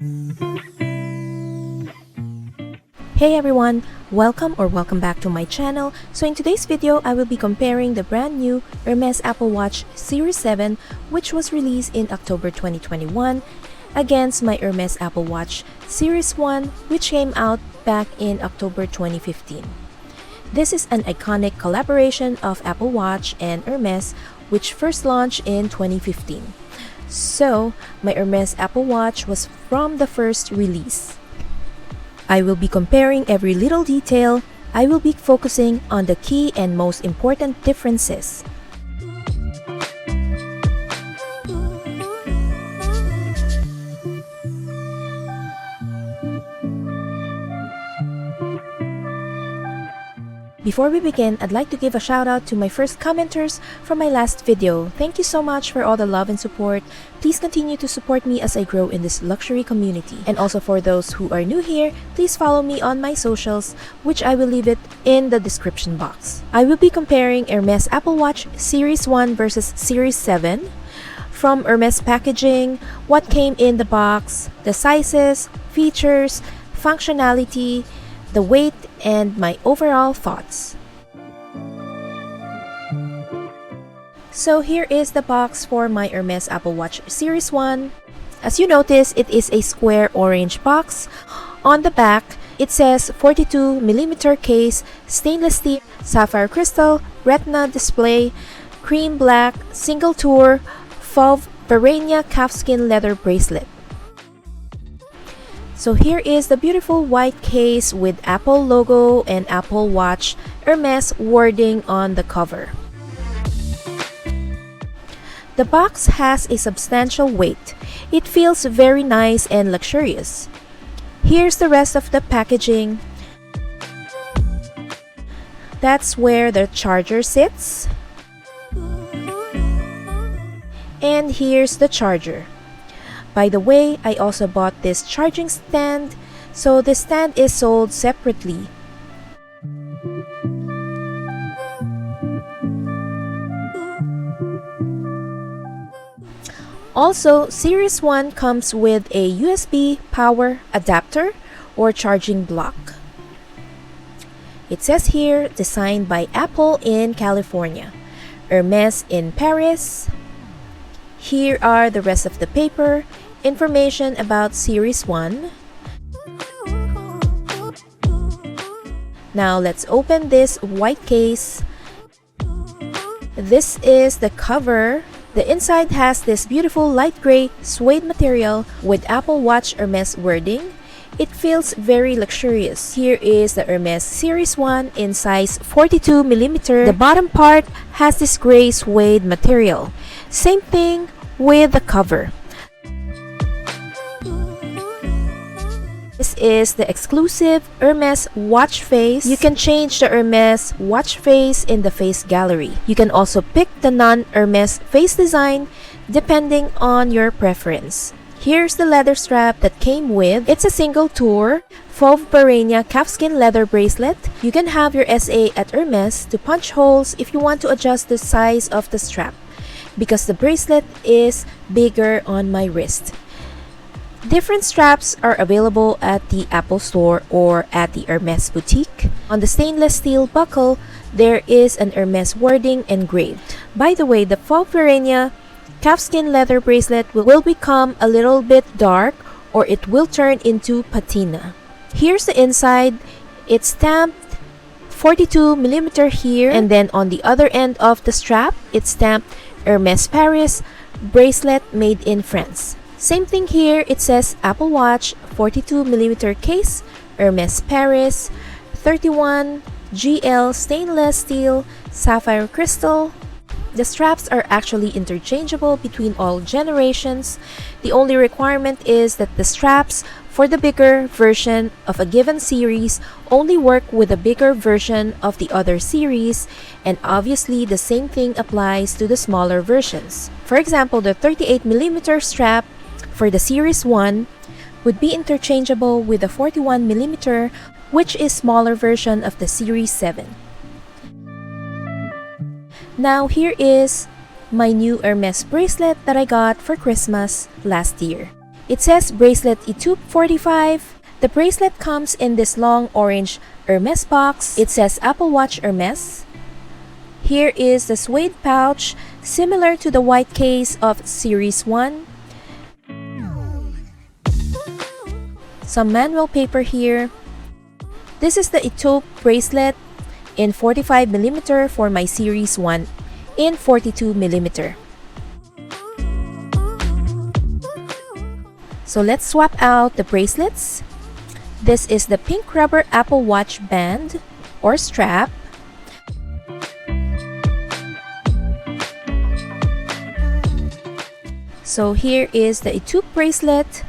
Hey everyone, welcome back to my channel. So in today's video, I will be comparing the brand new Hermes Apple Watch Series 7, which was released in October 2021, against my Hermes Apple Watch Series 1, which came out back in October 2015. This is an iconic collaboration of Apple Watch and Hermes, which first launched in 2015. So, my Hermes Apple Watch was from the first release. I will be comparing every little detail. I will be focusing on the key and most important differences. Before we begin, I'd like to give a shout out to my first commenters from my last video. Thank you so much for all the love and support. Please continue to support me as I grow in this luxury community. And also for those who are new here, please follow me on my socials, which I will leave it in the description box. I will be comparing Hermes Apple Watch Series 1 versus Series 7. From Hermes packaging, what came in the box, the sizes, features, functionality, the weight, and my overall thoughts. So here is the box for my Hermes Apple Watch Series 1. As you notice, it is a square orange box. On the back, it says 42mm case, stainless steel, sapphire crystal, retina display, cream black, single tour, ℒ𝒶𝒹𝒂 calfskin leather bracelet. So here is the beautiful white case with Apple logo and Apple Watch Hermes wording on the cover. The box has a substantial weight. It feels very nice and luxurious. Here's the rest of the packaging. That's where the charger sits. And here's the charger. By the way, I also bought this charging stand, so this stand is sold separately. Also, Series 1 comes with a USB power adapter or charging block. It says here, designed by Apple in California, Hermes in Paris. Here are the rest of the paper, information about Series 1. Now let's open this white case. This is the cover. The inside has this beautiful light gray suede material with Apple Watch Hermes wording. It feels very luxurious. Here is the Hermes Series 1 in size 42mm. The bottom part has this gray suede material. Same thing with the cover. This is the exclusive Hermes watch face. You can change the Hermes watch face in the face gallery. You can also pick the non-Hermes face design depending on your preference. Here's the leather strap that came with. It's a single tour ℒ𝒶𝒹𝒂 calfskin leather bracelet. You can have your SA at Hermes to punch holes if you want to adjust the size of the strap, because the bracelet is bigger on my wrist. Different straps are available at the Apple Store or at the Hermes boutique. On the stainless steel buckle, there is an Hermes wording engraved. By the way, the ℒ𝒶𝒹𝒂 calfskin leather bracelet will become a little bit dark, or it will turn into patina. Here's the inside. It's stamped 42mm here, and then on the other end of the strap, it's stamped Hermes Paris, bracelet made in France. Same thing here, it says Apple Watch 42mm case, Hermes Paris, 31 GL stainless steel, sapphire crystal. The straps are actually interchangeable between all generations. The only requirement is that the straps for the bigger version of a given series only work with a bigger version of the other series, and obviously the same thing applies to the smaller versions. For example, the 38mm strap for the Series 1 would be interchangeable with the 41mm, which is smaller version of the Series 7. Now here is my new Hermes bracelet that I got for Christmas last year. It says Bracelet ℃𝒶𝒹𝓃. The bracelet comes in this long orange Hermes box. It says Apple Watch Hermes. Here is the suede pouch, similar to the white case of Series 1. Some manual paper here. This is the ℃𝒃 bracelet in 45mm for my Series 1 in 42mm. So let's swap out the bracelets. This is the pink rubber Apple Watch band or strap. So here is the ℃𝒃 bracelet.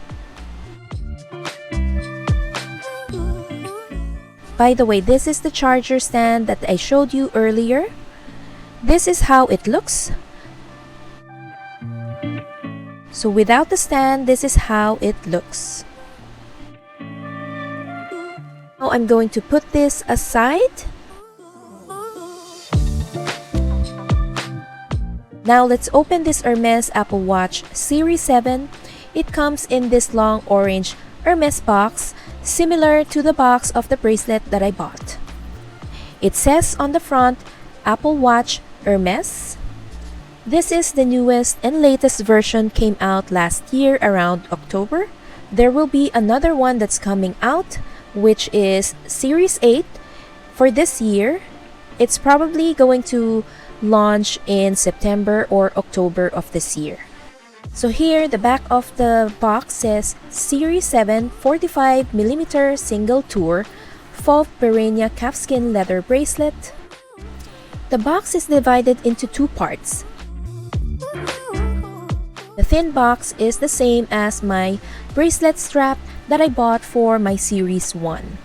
By the way, this is the charger stand that I showed you earlier. This is how it looks. So without the stand, this is how it looks. Now I'm going to put this aside. Now let's open this Hermes Apple Watch Series 7. It comes in this long orange Hermes box, similar to the box of the bracelet that I bought. It says on the front, Apple Watch Hermes. This is the newest and latest version, came out last year around October. There will be another one that's coming out, which is Series 8 for this year. It's probably going to launch in September or October of this year. So here, the back of the box says Series 7 45mm single tour fauve piranha calfskin leather bracelet. The box is divided into two parts. The thin box is the same as my bracelet strap that I bought for my Series 1.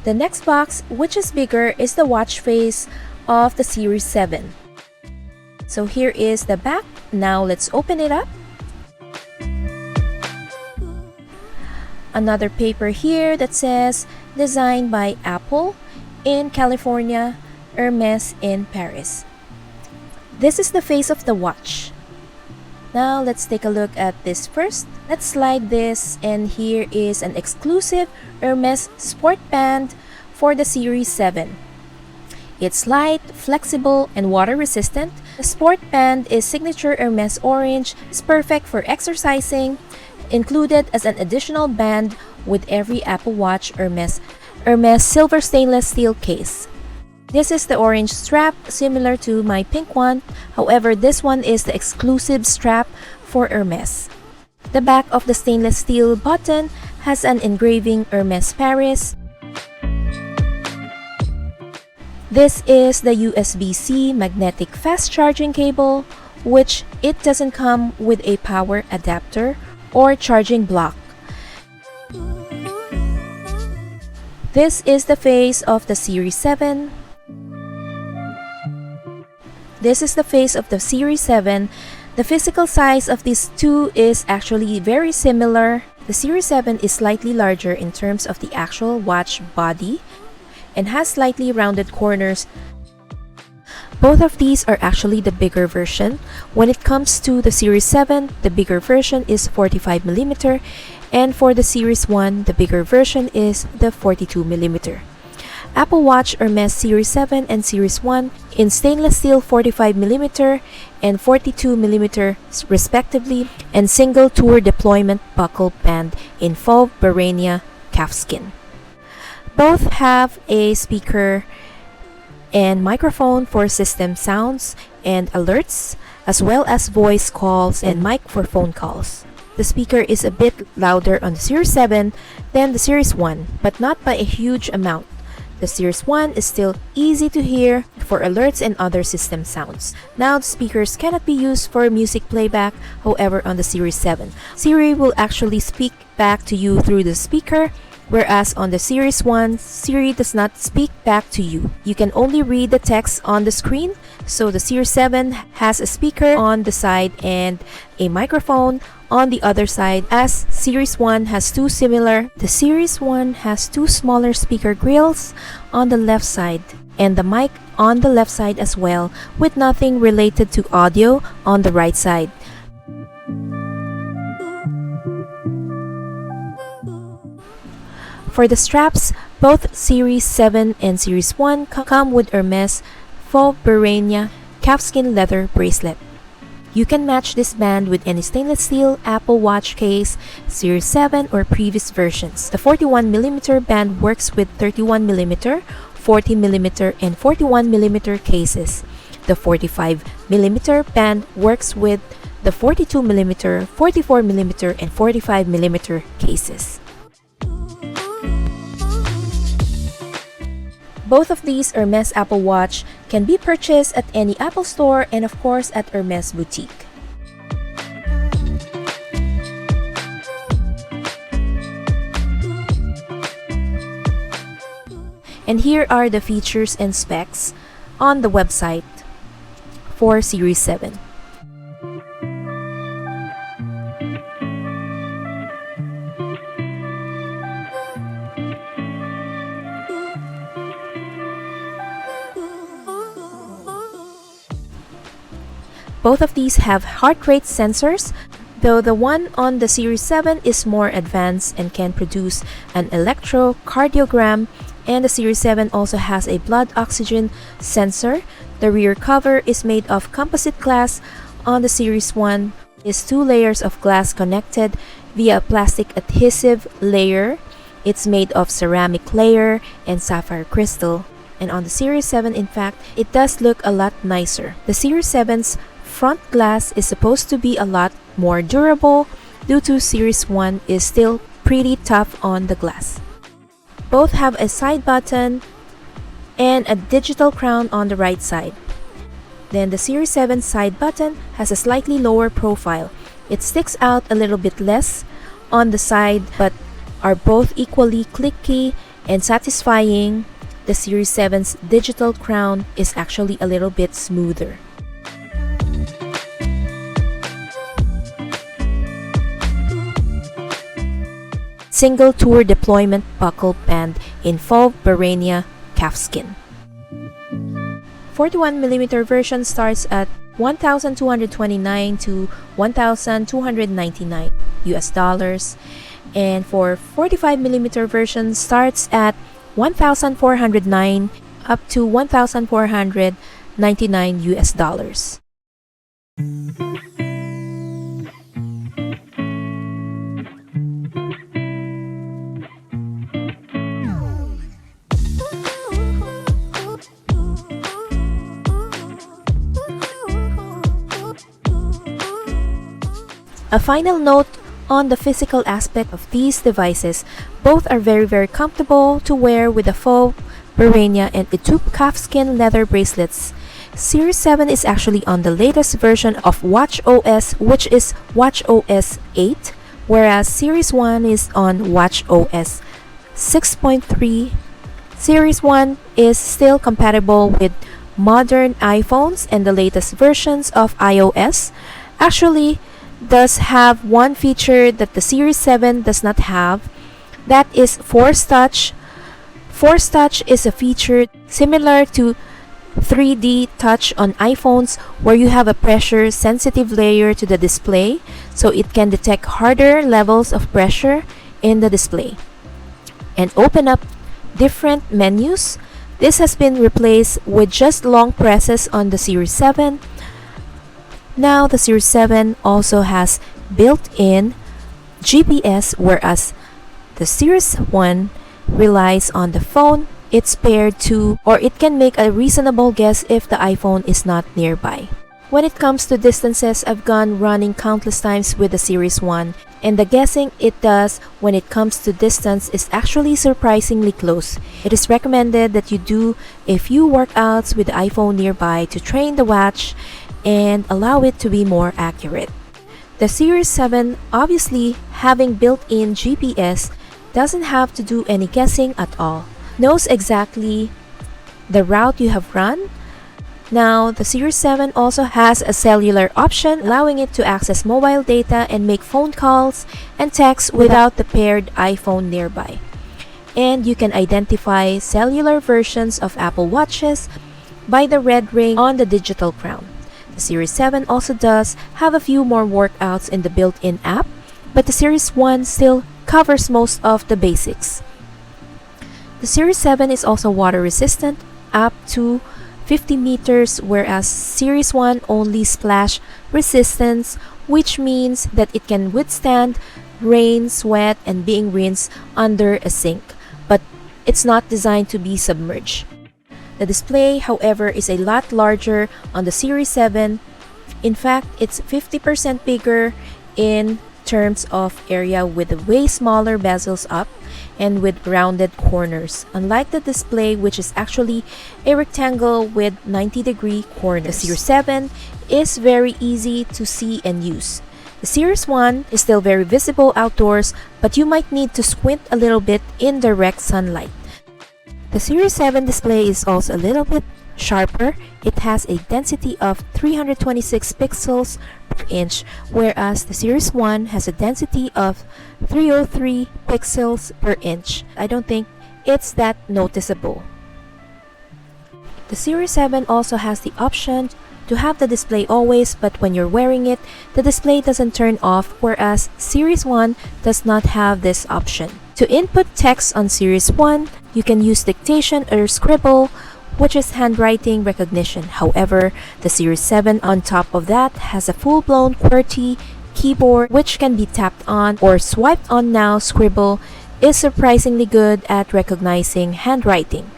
The next box, which is bigger, is the watch face of the Series 7. So here is the back. Now let's open it up. Another paper here that says designed by Apple in California, Hermes in Paris. This is the face of the watch. Now let's take a look at this first. Let's slide this, and here is an exclusive Hermes sport band for the Series 7. It's light, flexible, and water resistant. The sport band is signature Hermes orange. It's perfect for exercising, included as an additional band with every Apple Watch Hermes silver stainless steel case. This is the orange strap, similar to my pink one. However, this one is the exclusive strap for Hermes. The back of the stainless steel button has an engraving Hermes Paris. This is the USB-C magnetic fast charging cable, which it doesn't come with a power adapter or charging block. This is the face of the Series 7. This is the face of the Series 7. The physical size of these two is actually very similar. The Series 7 is slightly larger in terms of the actual watch body and has slightly rounded corners. Both of these are actually the bigger version. When it comes to the Series 7, the bigger version is 45mm, and for the Series 1, the bigger version is the 42mm. Apple Watch Hermes Series 7 and Series 1 in stainless steel 45mm and 42mm respectively, and single tour deployment buckle band in fauve piranha calfskin. Both have a speaker and microphone for system sounds and alerts, as well as voice calls and mic for phone calls. The speaker is a bit louder on the Series 7 than the Series 1, but not by a huge amount. The Series 1 is still easy to hear for alerts and other system sounds. Now, the speakers cannot be used for music playback, however, on the Series 7. Siri will actually speak back to you through the speaker, whereas on the Series 1, Siri does not speak back to you. You can only read the text on the screen, so the Series 7 has a speaker on the side and a microphone on the other side, as Series 1 has two similar. The Series 1 has two smaller speaker grills on the left side and the mic on the left side as well, with nothing related to audio on the right side. For the straps, both Series 7 and Series 1 come with Hermes ℒ𝒶𝒹𝒂 calfskin leather bracelet. You can match this band with any stainless steel Apple Watch case, Series 7 or previous versions. The 41mm band works with 31mm, 40mm, and 41mm cases. The 45mm band works with the 42mm, 44mm, and 45mm cases. Both of these Hermes Apple Watch can be purchased at any Apple store and of course at Hermes Boutique. And here are the features and specs on the website for Series 7. Both of these have heart rate sensors, though the one on the Series 7 is more advanced and can produce an electrocardiogram, and the Series 7 also has a blood oxygen sensor. The rear cover is made of composite glass. On the Series 1 is 2 layers of glass connected via a plastic adhesive layer. It's made of ceramic layer and sapphire crystal. And on the Series 7, in fact, it does look a lot nicer. The Series 7's front glass is supposed to be a lot more durable due to Series 1 is still pretty tough on the glass. Both have a side button and a digital crown on the right side. Then the Series 7 side button has a slightly lower profile. It sticks out a little bit less on the side but are both equally clicky and satisfying. The Series 7's digital crown is actually a little bit smoother. Single tour deployment buckle band in ℒ𝒶𝒹𝒂 calfskin. 41mm version starts at $1,229 to $1,299 US, and for 45mm version starts at $1,409 up to $1,499 US. A final note on the physical aspect of these devices, both are very comfortable to wear with the ℒ𝒶𝒹𝒂 and ℃𝒃 calfskin leather bracelets. Series 7 is actually on the latest version of watchOS, which is watchOS 8, whereas Series 1 is on watchOS 6.3. Series 1 is still compatible with modern iPhones and the latest versions of iOS. Actually, does have one feature that the Series 7 does not have. That is Force Touch. Force Touch is a feature similar to 3D Touch on iPhones, where you have a pressure-sensitive layer to the display, so it can detect harder levels of pressure in the display and open up different menus. This has been replaced with just long presses on the Series 7. Now the Series 7 also has built-in GPS, whereas the Series 1 relies on the phone it's paired to, or it can make a reasonable guess if the iPhone is not nearby. When it comes to distances, I've gone running countless times with the Series 1, and the guessing it does when it comes to distance is actually surprisingly close. It is recommended that you do a few workouts with the iPhone nearby to train the watch and allow it to be more accurate. The Series 7, obviously having built-in GPS, doesn't have to do any guessing at all. Knows exactly the route you have run. Now, the Series 7 also has a cellular option, allowing it to access mobile data and make phone calls and texts without the paired iPhone nearby. And you can identify cellular versions of Apple Watches by the red ring on the digital crown. The Series 7 also does have a few more workouts in the built-in app, but the Series 1 still covers most of the basics. The Series 7 is also water resistant up to 50 meters, whereas Series 1 only splash resistance, which means that it can withstand rain, sweat, and being rinsed under a sink, but it's not designed to be submerged. The display, however, is a lot larger on the Series 7. In fact, it's 50% bigger in terms of area, with way smaller bezels up and with rounded corners, unlike the display, which is actually a rectangle with 90-degree corners. The Series 7 is very easy to see and use. The Series 1 is still very visible outdoors, but you might need to squint a little bit in direct sunlight. The Series 7 display is also a little bit sharper. It has a density of 326 pixels per inch, whereas the Series 1 has a density of 303 pixels per inch. I don't think it's that noticeable. The Series 7 also has the option to have the display always, but when you're wearing it, the display doesn't turn off, whereas Series 1 does not have this option. To input text on Series 1, you can use dictation or scribble, which is handwriting recognition. However, the Series 7 on top of that has a full-blown QWERTY keyboard, which can be tapped on or swiped on. Now Scribble is surprisingly good at recognizing handwriting.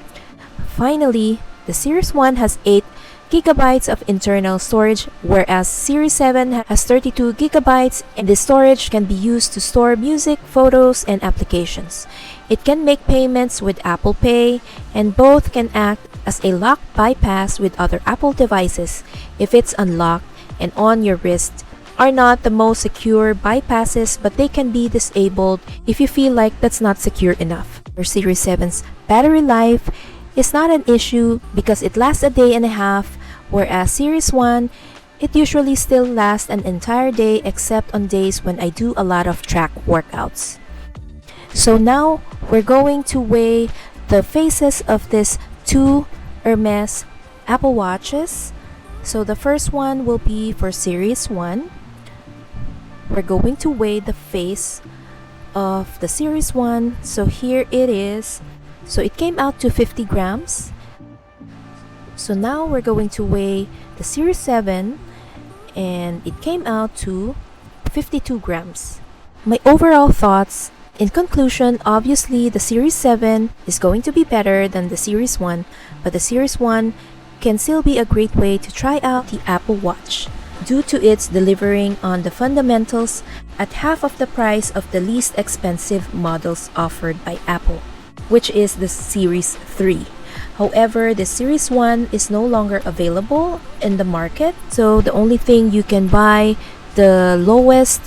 Finally, the Series 1 has 8 GB of internal storage, whereas Series 7 has 32 GB, and this storage can be used to store music, photos, and applications. It can make payments with Apple Pay, and both can act as a lock bypass with other Apple devices if it's unlocked, and on your wrist are not the most secure bypasses, but they can be disabled if you feel like that's not secure enough. For Series 7's battery life is not an issue because it lasts a day and a half, whereas Series 1, it usually still lasts an entire day except on days when I do a lot of track workouts. So now we're going to weigh the faces of these two Hermes Apple Watches. So the first one will be for Series 1. We're going to weigh the face of the Series 1. So here it is. So it came out to 50 grams. So now we're going to weigh the Series 7, and it came out to 52 grams. My overall thoughts: in conclusion, obviously the Series 7 is going to be better than the Series 1, but the Series 1 can still be a great way to try out the Apple Watch due to its delivering on the fundamentals at half of the price of the least expensive models offered by Apple, which is the Series 3. However, the Series 1 is no longer available in the market, so the only thing you can buy, the lowest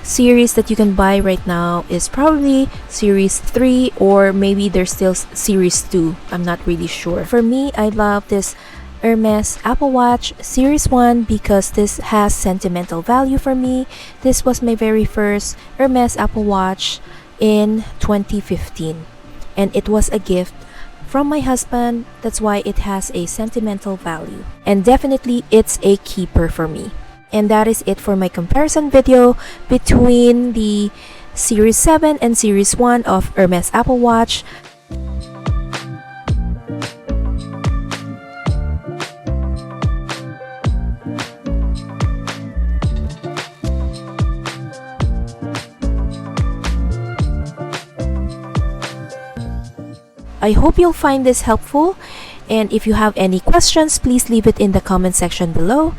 series that you can buy right now, is probably Series 3, or maybe there's still Series 2. I'm not really sure. For me, I love this Hermes Apple Watch Series 1 because this has sentimental value for me. This was my very first Hermes Apple Watch in 2015, and it was a gift from my husband. That's why it has a sentimental value, and definitely it's a keeper for me. And that is it for my comparison video between the Series 7 and Series 1 of Hermes Apple Watch. I hope you'll find this helpful, and if you have any questions, please leave it in the comment section below.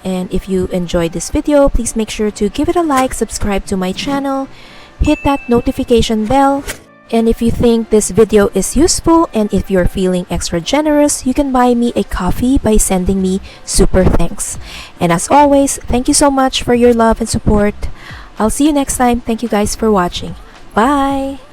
And if you enjoyed this video, please make sure to give it a like, subscribe to my channel, hit that notification bell. And if you think this video is useful, and if you're feeling extra generous, you can buy me a coffee by sending me super thanks. And as always, thank you so much for your love and support. I'll see you next time. Thank you guys for watching. Bye!